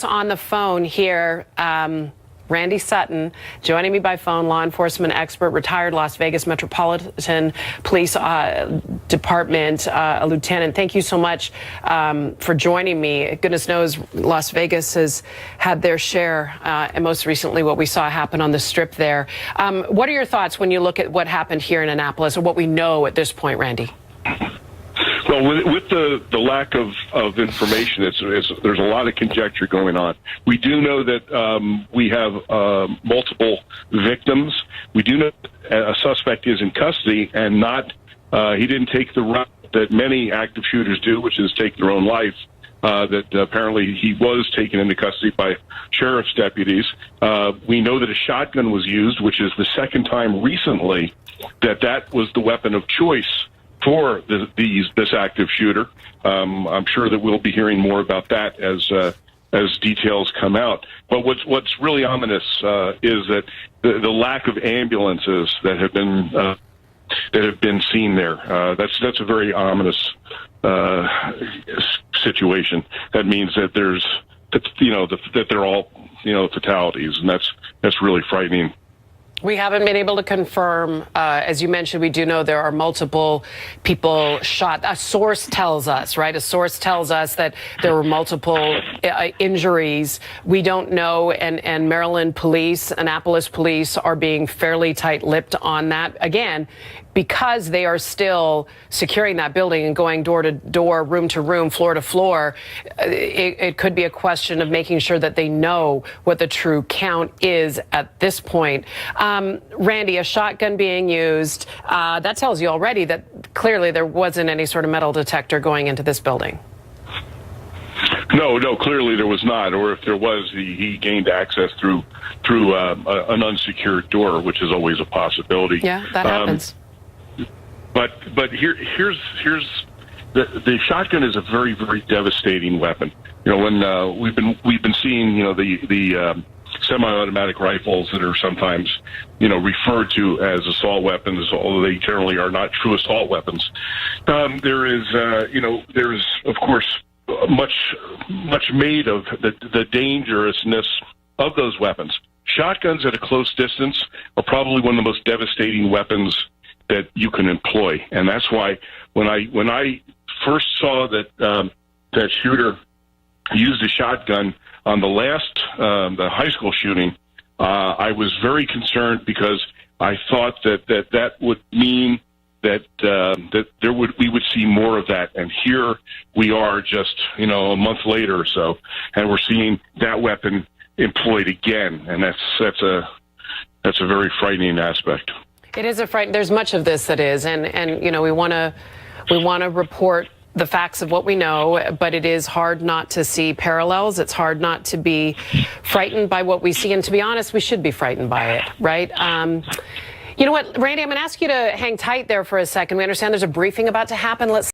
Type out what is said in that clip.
On the phone here, Randy Sutton, joining me by phone, law enforcement expert, retired Las Vegas Metropolitan Police Department, a lieutenant. Thank you so much for joining me. Goodness knows Las Vegas has had their share, and most recently what we saw happen on the Strip there. What are your thoughts when you look at what happened here in Annapolis, or what we know at this point, Randy? Well, with the lack of information, there's a lot of conjecture going on. We do know that we have multiple victims. We do know a suspect is in custody and not he didn't take the route that many active shooters do, which is take their own life. That apparently he was taken into custody by sheriff's deputies. We know that a shotgun was used, which is the second time recently that was the weapon of choice for this active shooter. I'm sure that we'll be hearing more about that as details come out. But what's really ominous is that the lack of ambulances that have been seen there. That's a very ominous situation. That means that that they're all fatalities, and that's really frightening. We haven't been able to confirm. As you mentioned, we do know there are multiple people shot. A source tells us, right? A source tells us that there were multiple injuries. We don't know, and Maryland police, Annapolis police are being fairly tight-lipped on that. Again, because they are still securing that building and going door to door, room to room, floor to floor, it could be a question of making sure that they know what the true count is at this point. Randy, a shotgun being used, that tells you already that clearly there wasn't any sort of metal detector going into this building. No, clearly there was not. Or if there was, he gained access through an unsecured door, which is always a possibility. Yeah, that happens. But here's the shotgun is a very, very devastating weapon. When we've been seeing the semi-automatic rifles that are sometimes referred to as assault weapons, although they generally are not true assault weapons. There is of course much made of the dangerousness of those weapons. Shotguns at a close distance are probably one of the most devastating weapons that you can employ, and that's why when I first saw that shooter used a shotgun on the high school shooting, I was very concerned because I thought that would mean that we would see more of that, and here we are just a month later or so, and we're seeing that weapon employed again, and that's a very frightening aspect. It is a fright. There's much of this that is, and we want to report the facts of what we know, but it is hard not to see parallels. It's hard not to be frightened by what we see, and to be honest, we should be frightened by it, right? You know what, Randy, I'm going to ask you to hang tight there for a second. We understand there's a briefing about to happen. Let's